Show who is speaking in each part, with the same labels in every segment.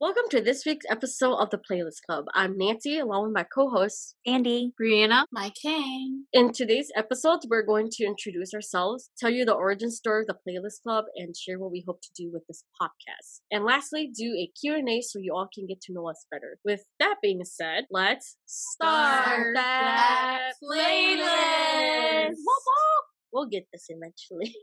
Speaker 1: Welcome to this week's episode of the Playlist Club. I'm Nancy, along with my co-host,
Speaker 2: Andy,
Speaker 3: Brianna,
Speaker 2: my king.
Speaker 1: In today's episode, we're going to introduce ourselves, tell you the origin story of the Playlist Club, and share what we hope to do with this podcast. And lastly, do a Q&A so you all can get to know us better. With that being said, let's start that playlist. We'll get this eventually.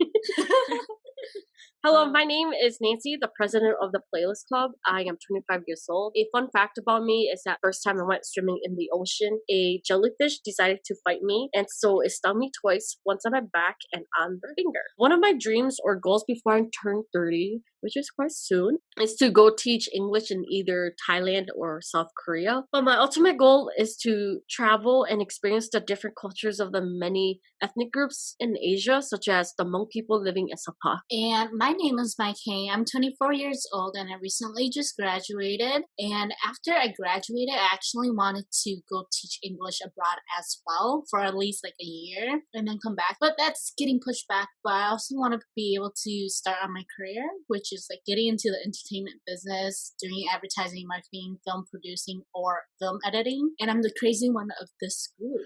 Speaker 1: Hello, my name is Nancy, the president of the Playlist Club. I am 25 years old. A fun fact about me is that first time I went swimming in the ocean, a jellyfish decided to fight me, and so it stung me twice, once on my back and on the finger. One of my dreams or goals before I turn 30, which is quite soon, is to go teach English in either Thailand or South Korea. But my ultimate goal is to travel and experience the different cultures of the many ethnic groups in Asia, such as the Hmong people living in Sapa.
Speaker 2: And my name is Mike King. I'm 24 years old and I recently just graduated. And after I graduated, I actually wanted to go teach English abroad as well for at least like a year and then come back. But that's getting pushed back. But I also want to be able to start on my career, which is like getting into the entertainment business, doing advertising, marketing, film producing, or film editing. And I'm the crazy one of this group.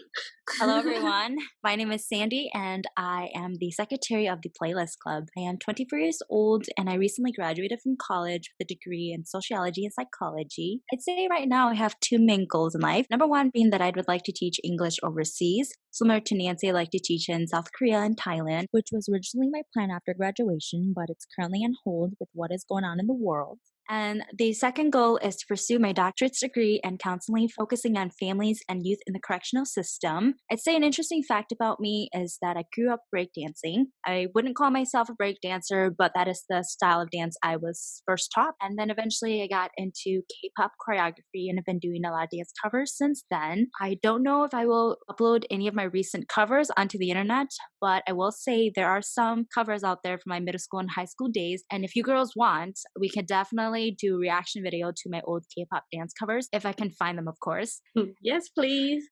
Speaker 3: Hello everyone. My name is Sandy and I am the secretary of the Playlist Club. I am 24 years old and I recently graduated from college with a degree in sociology and psychology. I'd say right now I have two main goals in life. Number one being that I would like to teach English overseas. Similar to Nancy, I like to teach in South Korea and Thailand, which was originally my plan after graduation, but it's currently on hold with what is going on in the world. And the second goal is to pursue my doctorate's degree in counseling, focusing on families and youth in the correctional system. I'd say an interesting fact about me is that I grew up breakdancing. I wouldn't call myself a breakdancer, but that is the style of dance I was first taught. And then eventually I got into K-pop choreography and have been doing a lot of dance covers since then. I don't know if I will upload any of my recent covers onto the internet, but I will say there are some covers out there from my middle school and high school days. And if you girls want, we can definitely do a reaction video to my old K-pop dance covers, if I can find them, of course.
Speaker 1: Yes, please.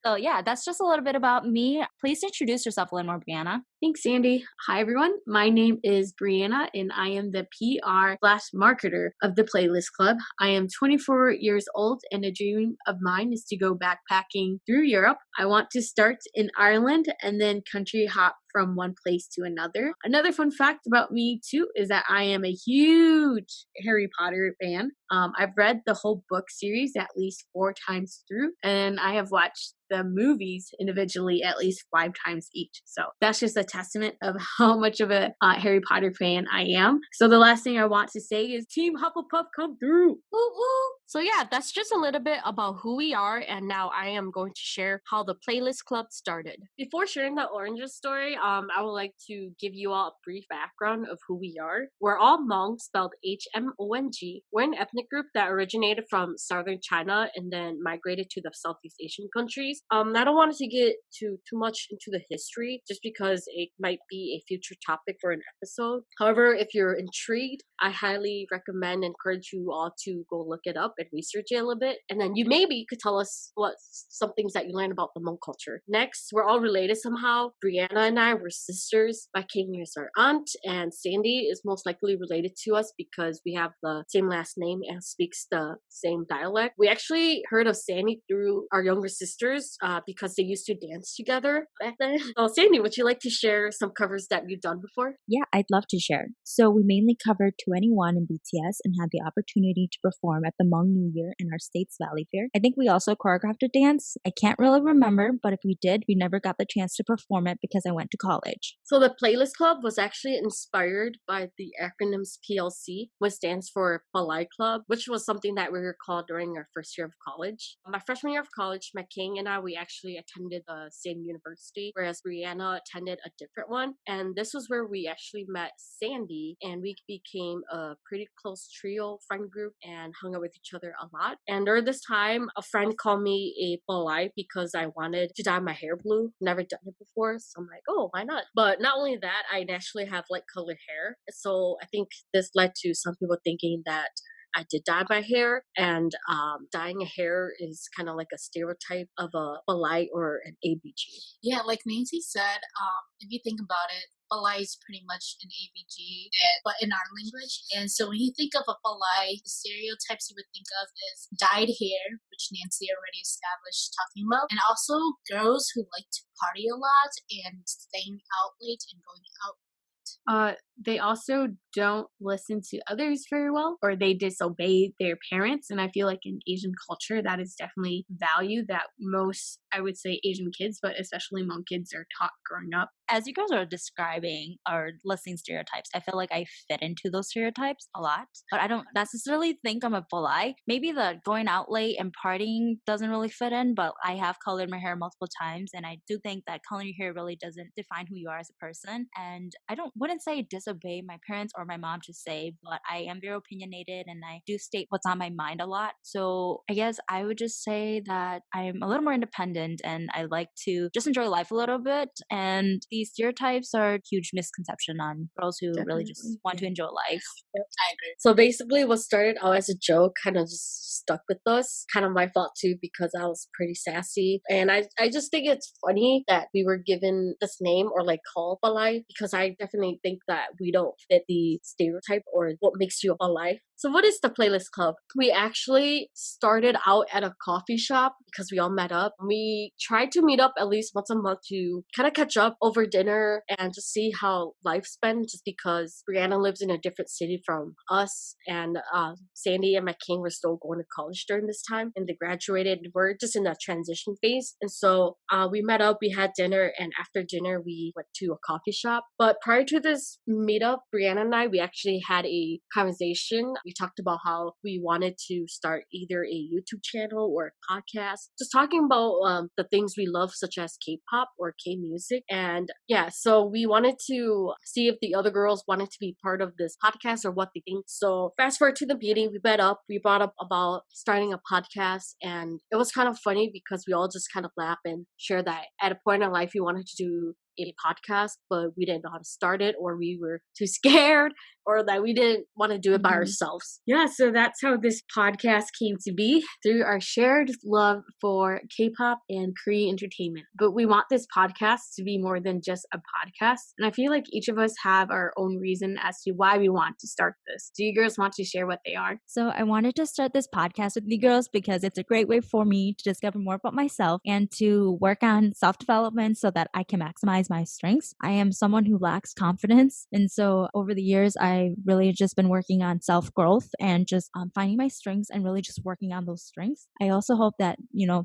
Speaker 3: So yeah, that's just a little bit about me. Please introduce yourself a little more, Brianna.
Speaker 4: Thanks, Sandy. Hi, everyone. My name is Brianna, and I am the PR/marketer of the Playlist Club. I am 24 years old, and a dream of mine is to go backpacking through Europe. I want to start in Ireland and then country hop from one place to another. Another fun fact about me, too, is that I am a huge Harry Potter fan. I've read the whole book series at least 4 times through, and I have watched the movies individually at least 5 times each. So that's just a testament of how much of a Harry Potter fan I am. So the last thing I want to say is Team Hufflepuff come through.
Speaker 1: Woo-hoo. So yeah, that's just a little bit about who we are, and now I am going to share how the Playlist Club started. Before sharing the Oranges story, I would like to give you all a brief background of who we are. We're all Hmong, spelled H-M-O-N-G. We're an ethnic group that originated from southern China and then migrated to the Southeast Asian countries. I don't want to get too much into the history just because it might be a future topic for an episode. However, if you're intrigued, I highly recommend and encourage you all to go look it up and research it a little bit. And then you could tell us what some things that you learned about the Hmong culture. Next, we're all related somehow. Brianna and I were sisters. My king is our aunt, and Sandy is most likely related to us because we have the same last name and speaks the same dialect. We actually heard of Sandy through our younger sisters because they used to dance together back then. So Sandy, would you like to share some covers that you've done before?
Speaker 3: Yeah, I'd love to share. So we mainly covered 2NE1 and BTS and had the opportunity to perform at the Hmong New Year in our state's Valley Fair. I think we also choreographed a dance. I can't really remember, but if we did, we never got the chance to perform it because I went to college.
Speaker 1: So the Playlist Club was actually inspired by the acronyms PLC, which stands for Palai Club, which was something that we were called during our first year of college. My freshman year of college, my king and I, we actually attended the same university, whereas Brianna attended a different one. And this was where we actually met Sandy, and we became a pretty close trio friend group and hung out with each other a lot. And during this time, a friend called me a Palai because I wanted to dye my hair blue. Never done it before, so I'm like, oh, why not? But not only that, I naturally have light colored hair. So I think this led to some people thinking that I did dye my hair, and dyeing a hair is kind of like a stereotype of a light or an ABG.
Speaker 2: Yeah, like Nancy said, if you think about it, Balai is pretty much an ABG, but in our language. And so when you think of a Balai, the stereotypes you would think of is dyed hair, which Nancy already established talking about, and also girls who like to party a lot and staying out late and going out.
Speaker 4: They also don't listen to others very well, or they disobey their parents. And I feel like in Asian culture, that is definitely value that most, I would say, Asian kids, but especially Hmong kids, are taught growing up.
Speaker 3: As you guys are describing or listing stereotypes, I feel like I fit into those stereotypes a lot, but I don't necessarily think I'm a polite. Maybe the going out late and partying doesn't really fit in, but I have colored my hair multiple times, and I do think that coloring your hair really doesn't define who you are as a person. And I wouldn't say disobey my parents or my mom to say, but I am very opinionated and I do state what's on my mind a lot. So I guess I would just say that I'm a little more independent and I like to just enjoy life a little bit. And these stereotypes are a huge misconception on girls who really just want to enjoy life.
Speaker 2: I agree.
Speaker 1: So basically, what started out as a joke kind of just stuck with us. Kind of my fault too, because I was pretty sassy. And I just think it's funny that we were given this name or like called Balai, because I definitely think that we don't fit the stereotype or what makes you a Balai. So what is the Playlist Club? We actually started out at a coffee shop because we all met up. We tried to meet up at least once a month to kind of catch up over dinner and just see how life's been, just because Brianna lives in a different city from us, and Sandy and McCain were still going to college during this time, and they graduated. We're just in that transition phase. And so we met up, we had dinner, and after dinner we went to a coffee shop. But prior to this meetup, Brianna and I, we actually had a conversation. We talked about how we wanted to start either a YouTube channel or a podcast, just talking about the things we love, such as K-pop or K-music. And yeah, so we wanted to see if the other girls wanted to be part of this podcast or what they think. So fast forward to the meeting, we met up, we brought up about starting a podcast, and it was kind of funny because we all just kind of laugh and share that at a point in life we wanted to do a podcast, but we didn't know how to start it, or we were too scared, or that we didn't want to do it by ourselves.
Speaker 4: Yeah, so that's how this podcast came to be, through our shared love for K-pop and Korean entertainment. But we want this podcast to be more than just a podcast, and I feel like each of us have our own reason as to why we want to start this. Do you girls want to share what they are?
Speaker 3: So I wanted to start this podcast with you girls because it's a great way for me to discover more about myself and to work on self-development so that I can maximize my strengths. I am someone who lacks confidence, and so over the years I really just been working on self-growth and just finding my strengths and really just working on those strengths. I also hope that,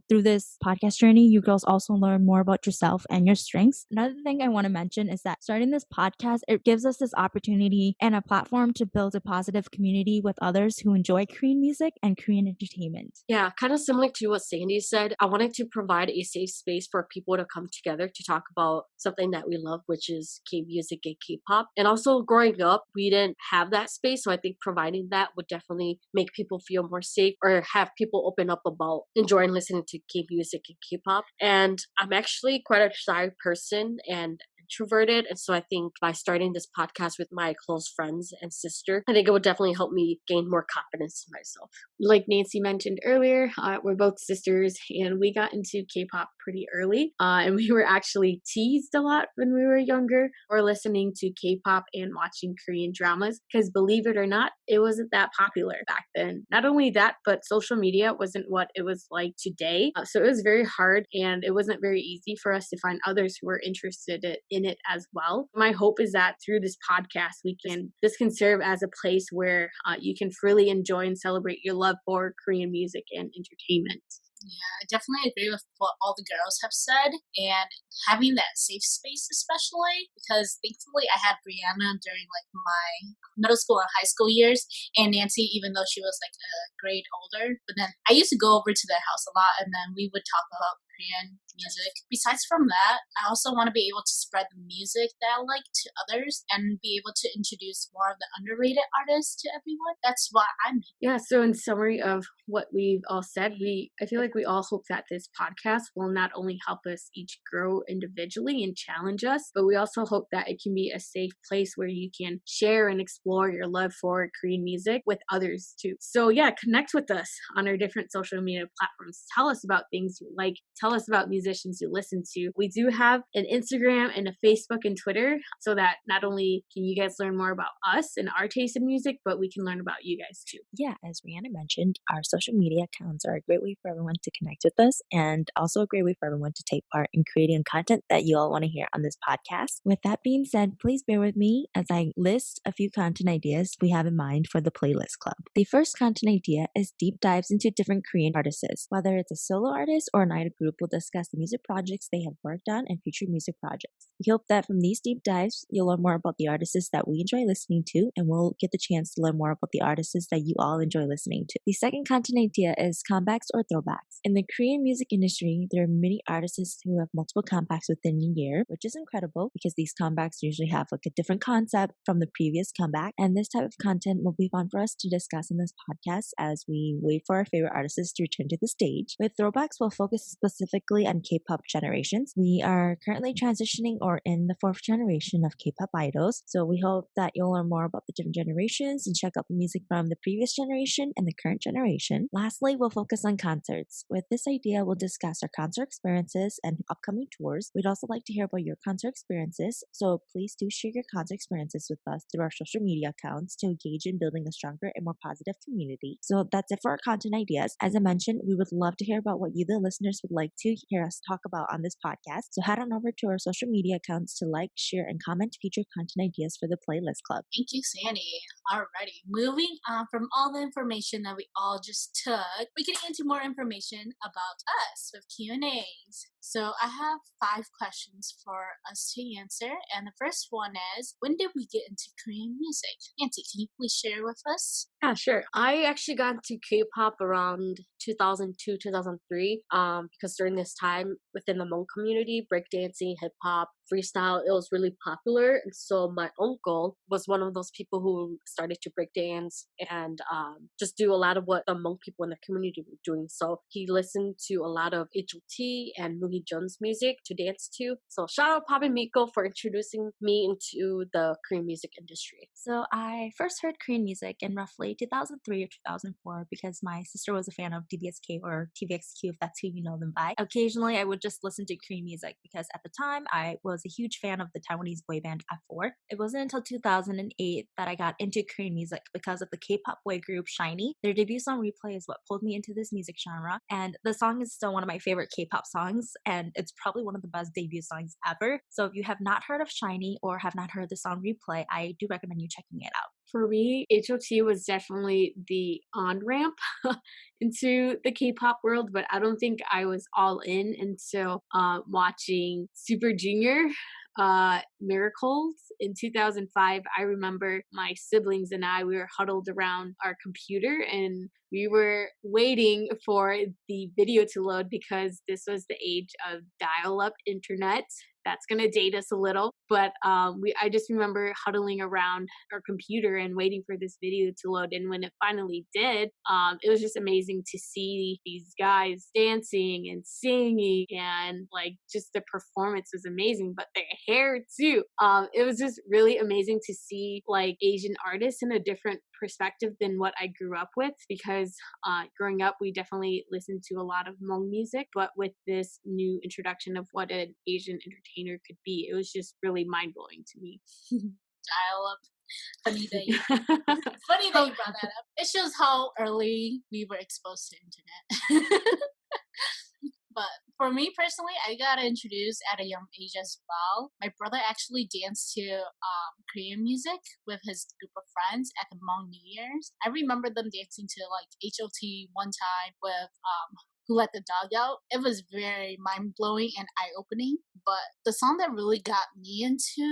Speaker 3: through this podcast journey, you girls also learn more about yourself and your strengths. Another thing I want to mention is that starting this podcast, it gives us this opportunity and a platform to build a positive community with others who enjoy Korean music and Korean entertainment.
Speaker 1: Yeah, kind of similar to what Sandy said. I wanted to provide a safe space for people to come together to talk about something that we love, which is K-music and K-pop. And also growing up, we didn't have that space. So I think providing that would definitely make people feel more safe, or have people open up about enjoying listening to K-music and K-pop. And I'm actually quite a shy person and introverted, and so I think by starting this podcast with my close friends and sister, I think it would definitely help me gain more confidence in myself.
Speaker 4: Like Nancy mentioned earlier, we're both sisters, and we got into K-pop pretty early, and we were actually teased a lot when we were younger for listening to K-pop and watching Korean dramas, because believe it or not, it wasn't that popular back then. Not only that, but social media wasn't what it was like today, so it was very hard, and it wasn't very easy for us to find others who were interested in it as well. My hope is that through this podcast, this can serve as a place where you can freely enjoy and celebrate your love for Korean music and entertainment.
Speaker 2: Yeah, I definitely agree with what all the girls have said, and having that safe space especially, because thankfully I had Brianna during like my middle school and high school years, and Nancy, even though she was like a grade older. But then I used to go over to their house a lot, and then we would talk about Korean music. Besides from that, I also want to be able to spread the music that I like to others and be able to introduce more of the underrated artists to everyone. That's what I'm doing.
Speaker 4: Yeah, so in summary of what we've all said, I feel like we all hope that this podcast will not only help us each grow individually and challenge us, but we also hope that it can be a safe place where you can share and explore your love for Korean music with others too. So yeah, connect with us on our different social media platforms. Tell us about things you like. Tell tell us about musicians you listen to. We do have an Instagram and a Facebook and Twitter so that not only can you guys learn more about us and our taste in music, but we can learn about you guys too.
Speaker 3: Yeah, as Rihanna mentioned, our social media accounts are a great way for everyone to connect with us and also a great way for everyone to take part in creating content that you all want to hear on this podcast. With that being said, please bear with me as I list a few content ideas we have in mind for the Playlist Club. The first content idea is deep dives into different Korean artists. Whether it's a solo artist or an idol group, we'll discuss the music projects they have worked on and future music projects. We hope that from these deep dives, you'll learn more about the artists that we enjoy listening to, and we'll get the chance to learn more about the artists that you all enjoy listening to. The second content idea is comebacks or throwbacks. In the Korean music industry, there are many artists who have multiple comebacks within a year, which is incredible because these comebacks usually have like a different concept from the previous comeback. And this type of content will be fun for us to discuss in this podcast as we wait for our favorite artists to return to the stage. With throwbacks, we'll focus specifically on K-pop generations. We are currently transitioning or in the fourth generation of K-pop idols, so we hope that you'll learn more about the different generations and check out the music from the previous generation and the current generation. Lastly, we'll focus on concerts. With this idea, we'll discuss our concert experiences and upcoming tours. We'd also like to hear about your concert experiences, so please do share your concert experiences with us through our social media accounts to engage in building a stronger and more positive community. So that's it for our content ideas. As I mentioned, we would love to hear about what you, the listeners, would like to hear us talk about on this podcast. So head on over to our social media accounts to like, share, and comment future content ideas for the Playlist Club.
Speaker 2: Thank you, Sandy. Alrighty, moving on from all the information that we all just took, we're getting into more information about us with Q&As. So I have 5 questions for us to answer, and the first one is, when did we get into Korean music? Nancy, can you please share with us?
Speaker 1: Yeah, sure. I actually got into K-pop around 2002, 2003, because during this time within the Hmong community, breakdancing, hip-hop, freestyle, it was really popular. And so my uncle was one of those people who started to breakdance and just do a lot of what the Hmong people in the community were doing. So he listened to a lot of H.O.T. and Moonhee Jun's music to dance to. So shout out Pop and Miko for introducing me into the Korean music industry.
Speaker 3: So I first heard Korean music in roughly 2003 or 2004 because my sister was a fan of DBSK or TVXQ, if that's who you know them by. Occasionally, I would just listen to Korean music because at the time I was a huge fan of the Taiwanese boy band F4. It wasn't until 2008 that I got into Korean music because of the K-pop boy group SHINee. Their debut song Replay is what pulled me into this music genre, and the song is still one of my favorite K-pop songs, and it's probably one of the best debut songs ever. So if you have not heard of SHINee or have not heard the song Replay, I do recommend you checking it out.
Speaker 4: For me, H.O.T. was definitely the on-ramp into the K-pop world, but I don't think I was all in until watching Super Junior Miracles in 2005. I remember my siblings and I, we were huddled around our computer and we were waiting for the video to load because this was the age of dial-up internet. That's going to date us a little, but I just remember huddling around our computer and waiting for this video to load. And when it finally did, it was just amazing to see these guys dancing and singing, and like just the performance was amazing, but their hair too. It was just really amazing to see like Asian artists in a different perspective than what I grew up with, because growing up we definitely listened to a lot of Hmong music, but with this new introduction of what an Asian entertainer could be, it was just really mind-blowing to me.
Speaker 2: Dial up. Funny that you brought that up. It shows how early we were exposed to internet. But for me personally, I got introduced at a young age as well. My brother actually danced to Korean music with his group of friends at the Hmong New Year's. I remember them dancing to like H.O.T. one time with Who Let the Dog Out. It was very mind-blowing and eye-opening. But the song that really got me into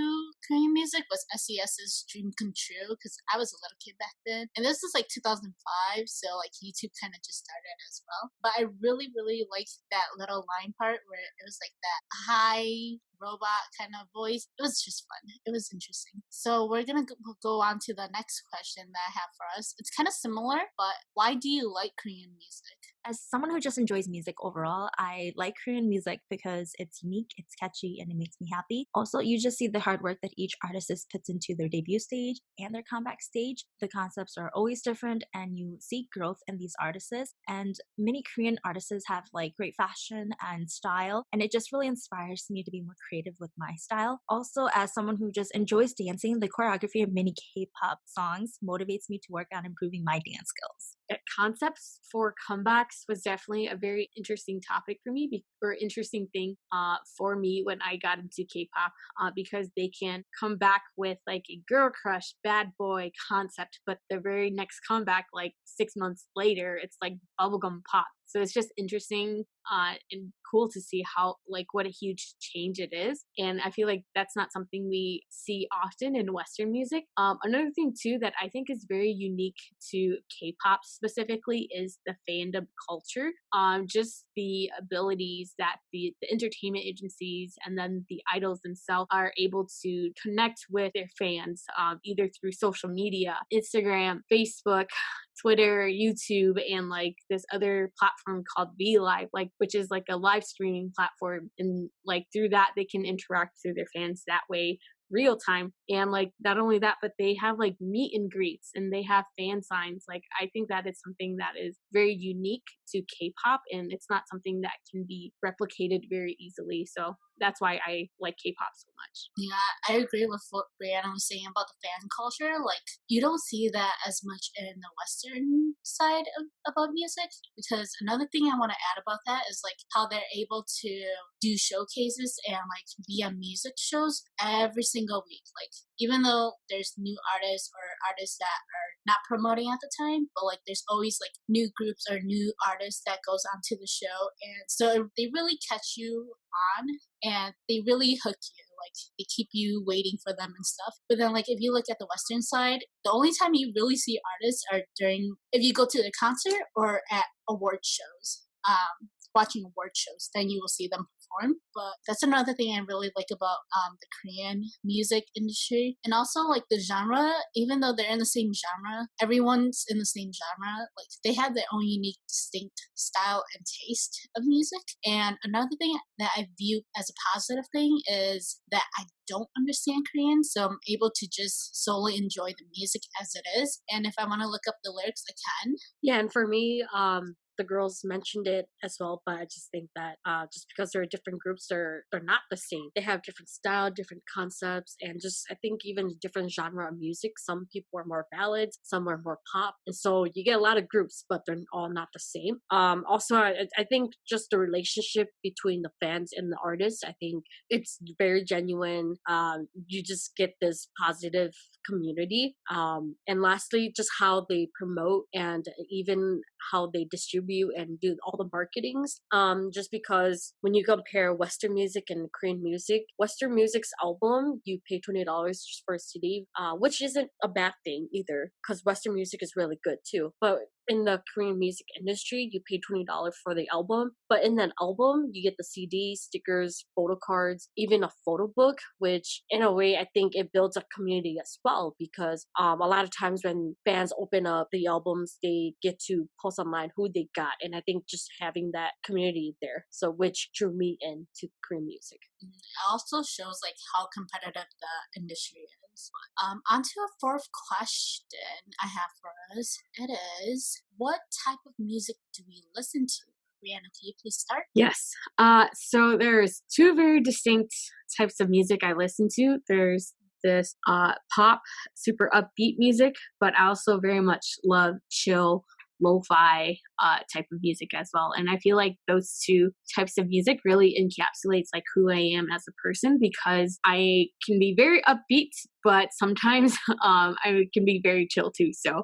Speaker 2: Korean music was SES's Dream Come True, because I was a little kid back then. And this is like 2005, so like YouTube kind of just started as well. But I really, really liked that little line part where it was like that high robot kind of voice. It was just fun. It was interesting. So we're gonna go on to the next question that I have for us. It's kind of similar, but why do you like Korean music?
Speaker 3: As someone who just enjoys music overall, I like Korean music because it's unique, it's catchy, and it makes me happy. Also, you just see the hard work that each artist puts into their debut stage and their comeback stage. The concepts are always different, and you see growth in these artists. And many Korean artists have like great fashion and style, and it just really inspires me to be more creative with my style. Also, as someone who just enjoys dancing, the choreography of many K-pop songs motivates me to work on improving my dance skills.
Speaker 4: Concepts for comebacks was definitely a very interesting topic for me, or interesting thing for me when I got into K-pop, because they can come back with like a girl crush, bad boy concept, but the very next comeback, like 6 months later, it's like bubblegum pop. So it's just interesting and cool to see how, like, what a huge change it is. And I feel like that's not something we see often in Western music. Another thing too that I think is very unique to K-pop specifically is the fandom culture. Just the abilities that the entertainment agencies and then the idols themselves are able to connect with their fans, either through social media, Instagram, Facebook, Twitter, YouTube, and like this other platform called V Live, like, which is like a live streaming platform. And like through that, they can interact through their fans that way, real time. And like not only that, but they have like meet and greets and they have fan signs. Like I think that is something that is very unique to K-pop, and it's not something that can be replicated very easily. So that's why I like K-pop so much.
Speaker 2: Yeah, I agree with what Brianna was saying about the fan culture. Like, you don't see that as much in the Western side about music. Because another thing I want to add about that is like how they're able to do showcases and like be on music shows every single week. Like, even though there's new artists or artists that are not promoting at the time, but like there's always like new groups or new artists that goes onto the show, and so they really catch you on and they really hook you. Like they keep you waiting for them and stuff. But then like if you look at the Western side, the only time you really see artists are during, if you go to the concert or at award shows. Watching award shows, then you will see them perform. But that's another thing I really like about the Korean music industry. And also like the genre, even though they're in the same genre, everyone's in the same genre. Like they have their own unique, distinct style and taste of music. And another thing that I view as a positive thing is that I don't understand Korean, so I'm able to just solely enjoy the music as it is. And if I want to look up the lyrics, I can.
Speaker 1: Yeah, and for me, the girls mentioned it as well, but I just think that just because they're different groups, they're not the same. They have different style, different concepts, and just I think even different genre of music. Some people are more ballads, some are more pop, and so you get a lot of groups, but they're all not the same. Also, I think just the relationship between the fans and the artists, I think it's very genuine. You just get this positive community. And lastly, just how they promote and even how they distribute and do all the marketings. Just because when you compare Western music and Korean music, Western music's album, you pay $20 just for a CD, which isn't a bad thing either, because Western music is really good too. But in the Korean music industry, you pay $20 for the album, but in that album, you get the CD, stickers, photo cards, even a photo book, which in a way, I think it builds a community as well, because a lot of times when fans open up the albums, they get to post online who they got, and I think just having that community there, so which drew me into Korean music.
Speaker 2: It also shows like how competitive the industry is. On to a fourth question I have for us. It is, what type of music do we listen to? Brianna, can you please start?
Speaker 4: Yes. So there's two very distinct types of music I listen to. There's this pop, super upbeat music, but I also very much love chill, lo-fi type of music as well. And I feel like those two types of music really encapsulates like who I am as a person, because I can be very upbeat, but sometimes I can be very chill too. So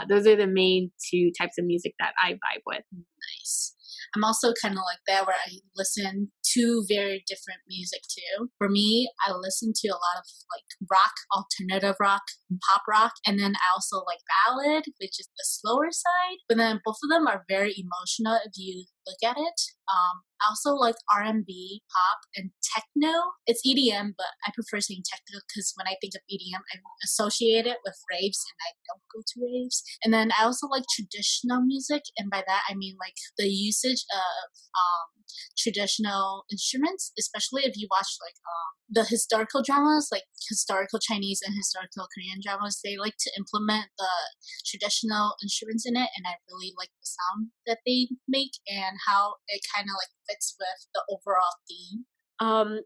Speaker 4: those are the main two types of music that I vibe with.
Speaker 2: Nice. I'm also kind of like that, where I listen to very different music too. For me, I listen to a lot of like rock, alternative rock, pop rock, and then I also like ballad, which is the slower side. But then both of them are very emotional if you look at it. I also like R&B, pop, and techno. It's EDM, but I prefer saying techno because when I think of EDM, I associate it with raves, and I don't go to raves. And then I also like traditional music, and by that I mean like the usage of traditional instruments, especially if you watch like the historical dramas, like historical Chinese and historical Korean dramas. They like to implement the traditional instruments in it, and I really like the sound that they make and how it kind of like fits with the overall theme.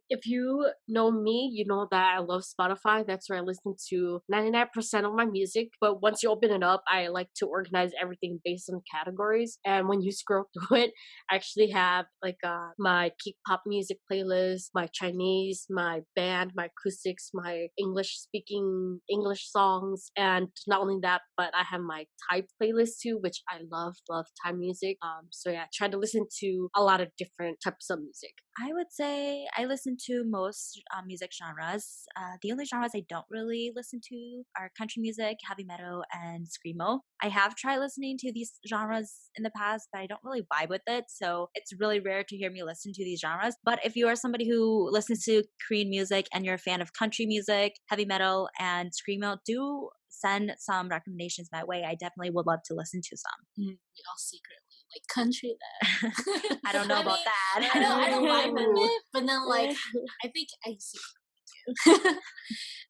Speaker 1: If you know me, you know that I love Spotify. That's where I listen to 99% of my music. But once you open it up, I like to organize everything based on categories. And when you scroll through it, I actually have like my kpop music playlist, my Chinese, my band, my acoustics, my English speaking English songs, and not only that, but I have my Thai playlist too, which I love Thai music. So yeah, I try to listen to a lot of different types of music.
Speaker 3: I would say I listen to most music genres. The only genres I don't really listen to are country music, heavy metal, and screamo. I have tried listening to these genres in the past, but I don't really vibe with it. So it's really rare to hear me listen to these genres. But if you are somebody who listens to Korean music and you're a fan of country music, heavy metal, and screamo, do send some recommendations my way. I definitely would love to listen to some.
Speaker 2: We all secretly like country then.
Speaker 3: I don't know
Speaker 2: I
Speaker 3: about
Speaker 2: mean,
Speaker 3: that.
Speaker 2: I don't mind with
Speaker 1: Ooh.
Speaker 2: it, but then like I think I see.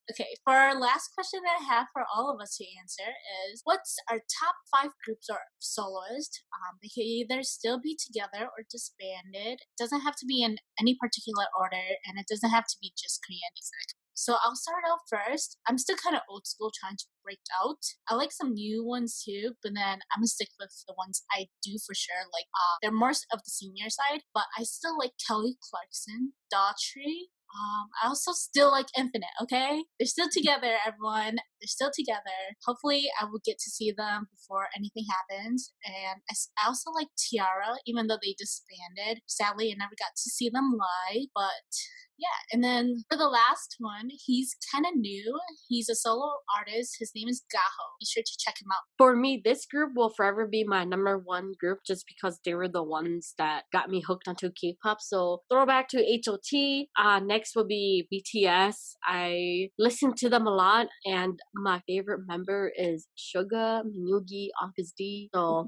Speaker 2: Okay, for our last question that I have for all of us to answer is, what's our top 5 groups or soloists? They can either still be together or disbanded. It doesn't have to be in any particular order, and it doesn't have to be just Korean music. So I'll start out first. I'm still kind of old school, trying to break out. I like some new ones too, but then I'm gonna stick with the ones I do for sure. Like they're more of the senior side, but I still like Kelly Clarkson, Daughtry. I also still like Infinite, okay? They're still together, everyone. They're still together. Hopefully, I will get to see them before anything happens. And I also like Tiara, even though they disbanded. Sadly, I never got to see them live, but yeah. And then for the last one, he's kind of new. He's a solo artist. His name is Gaho. Be sure to check him out.
Speaker 1: For me, this group will forever be my number one group just because they were the ones that got me hooked onto K-pop. So throwback to HOT. Next will be BTS. I listen to them a lot, and my favorite member is Suga, Minugi, August D. So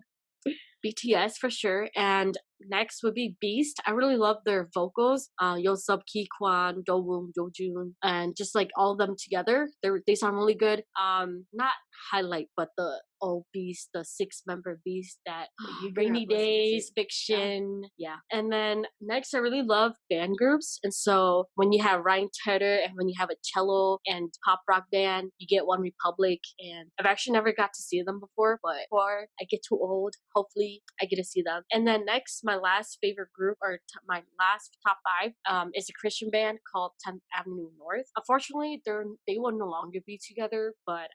Speaker 1: BTS for sure. And next would be Beast. I really love their vocals. Yosub, Kwan, Dowoon, Dojun, and just like all of them together. They sound really good. Not highlight, but the old Beast, the 6-member Beast that Rainy Days, Fiction. Yeah. And then next, I really love band groups. And so when you have Ryan Tedder and when you have a cello and pop rock band, you get One Republic. And I've actually never got to see them before, but before I get too old, hopefully I get to see them. And then next, my last favorite group, or my last top 5, is a Christian band called 10th Avenue North. Unfortunately, they will no longer be together, but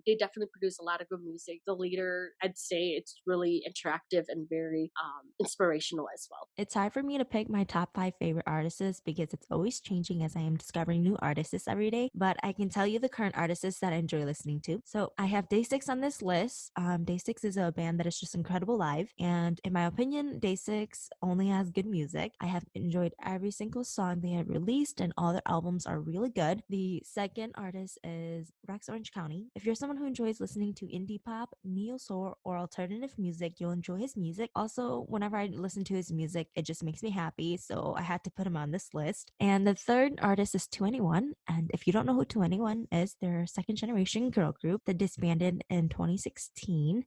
Speaker 1: they definitely produce a lot of good music. The leader, I'd say it's really interactive and very inspirational as well.
Speaker 5: It's hard for me to pick my top 5 favorite artists because it's always changing as I am discovering new artists every day, but I can tell you the current artists that I enjoy listening to. So I have Day 6 on this list. Day 6 is a band that is just incredible live, and in my opinion, Day 6 only has good music. I have enjoyed every single song they have released, and all their albums are really good. The second artist is Rex Orange County. If you're someone who enjoys listening to indie pop, neo soul, or alternative music, you'll enjoy his music. Also, whenever I listen to his music, it just makes me happy, so I had to put him on this list. And the third artist is 2NE1, and if you don't know who 2NE1 is, they're a second generation girl group that disbanded in 2016.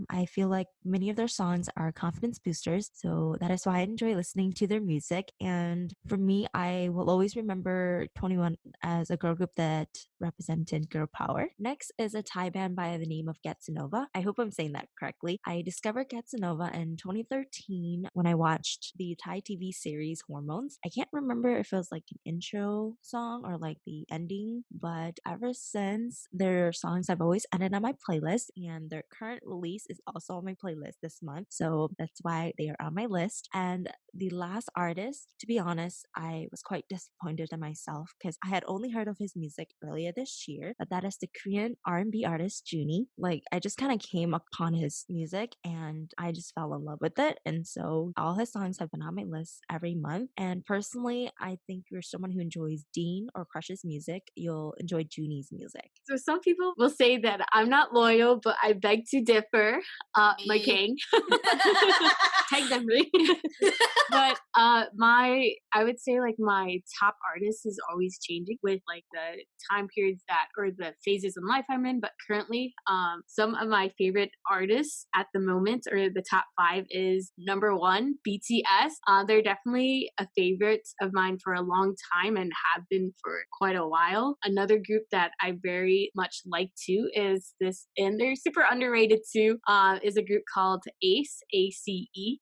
Speaker 5: I feel like many of their songs are confidence boosters, so that is why I enjoy listening to their music. And for me, I will always remember 2NE1 as a girl group that represented girl power. Next is a Thai band by the name of Getsunova. I hope I'm saying that correctly. I discovered Getsunova in 2013 when I watched the Thai TV series Hormones. I can't remember if it was like an intro song or like the ending, but ever since, their songs have always ended on my playlist, and their current release is also on my playlist this month, so that's why they are on my list. And the last artist, to be honest, I was quite disappointed in myself because I had only heard of his music earlier this year, but that is the Korean R&B artist Junie. Like, I just kind of came upon his music and I just fell in love with it. And so all his songs have been on my list every month. And personally, I think if you're someone who enjoys Dean or Crush's music, you'll enjoy Junie's music.
Speaker 4: So some people will say that I'm not loyal, but I beg to differ. My
Speaker 2: Me.
Speaker 4: king. Tag them, Brie. But I would say like my top artist is always changing with like the time periods that or the phases in life I'm in. But currently, some of my favorite artists at the moment or the top 5 is number 1, BTS. They're definitely a favorite of mine for a long time and have been for quite a while. Another group that I very much like too is this, and they're super underrated too, is a group called ACE, ACE.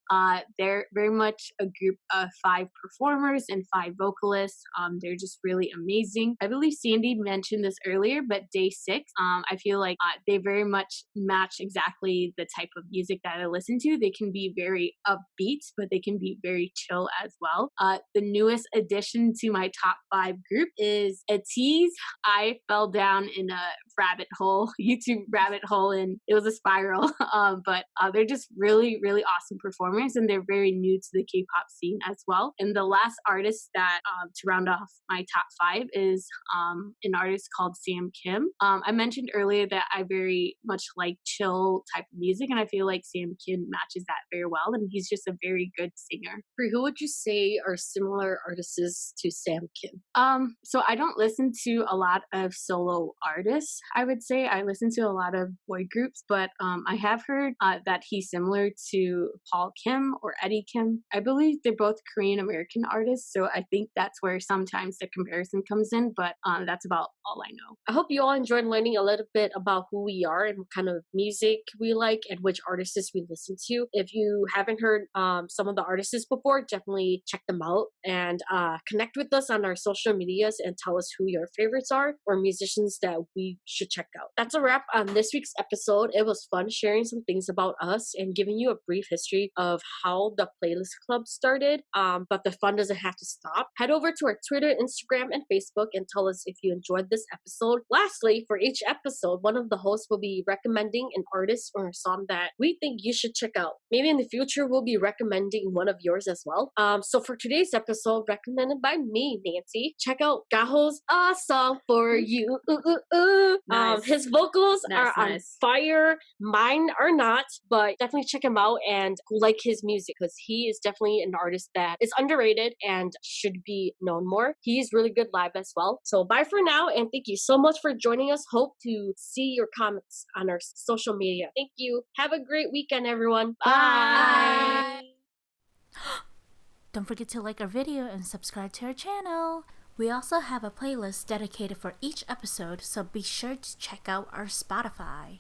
Speaker 4: They're very much a group of 5 performers and 5 vocalists. They're just really amazing. I believe Sandy mentioned this earlier, but Day 6, I feel like they very much match exactly the type of music that I listen to. They can be very upbeat, but they can be very chill as well. The newest addition to my top 5 group is ATEEZ. I fell down in a rabbit hole, YouTube rabbit hole, and it was a spiral. But they're just really, really awesome performers, and they're very new to the K-pop scene as well. And the last artist that to round off my top 5 is an artist called Sam Kim. I mentioned earlier that I very much like chill type of music, and I feel like Sam Kim matches that very well, and he's just a very good singer.
Speaker 1: Brie, who would you say are similar artists to Sam Kim?
Speaker 4: So I don't listen to a lot of solo artists, I would say. I listen to a lot of boy groups, but I have heard that he's similar to Paul Kim or Eddie Kim. I believe they're both Korean American artists, so I think that's where sometimes the comparison comes in, but that's about all I know.
Speaker 1: I hope you all enjoyed learning a little bit about who we are and what kind of music we like and which artists we listen to. If you haven't heard some of the artists before, definitely check them out and connect with us on our social medias and tell us who your favorites are or musicians that we should check out. That's a wrap on this week's episode. It was fun sharing some things about us and giving you a brief history of how the Playlist Club started. But the fun doesn't have to stop. Head over to our Twitter, Instagram, and Facebook and tell us if you enjoyed this episode. Lastly, for each episode, one of the hosts will be recommending an artist or a song that we think you should check out. Maybe in the future, we'll be recommending one of yours as well. So for today's episode, recommended by me, Nancy, check out Gaho's A Song for You.
Speaker 4: Nice.
Speaker 1: His vocals
Speaker 4: That's
Speaker 1: are on
Speaker 4: nice.
Speaker 1: fire. Mine are not, but definitely check him out and like his music because he is definitely an artist that is underrated and should be known more. He's really good live as well. So bye for now, and thank you so much for joining us. Hope to see your comments on our social media. Thank you. Have a great weekend, everyone. Bye.
Speaker 6: Don't forget to like our video and subscribe to our channel. We also have a playlist dedicated for each episode, so be sure to check out our Spotify.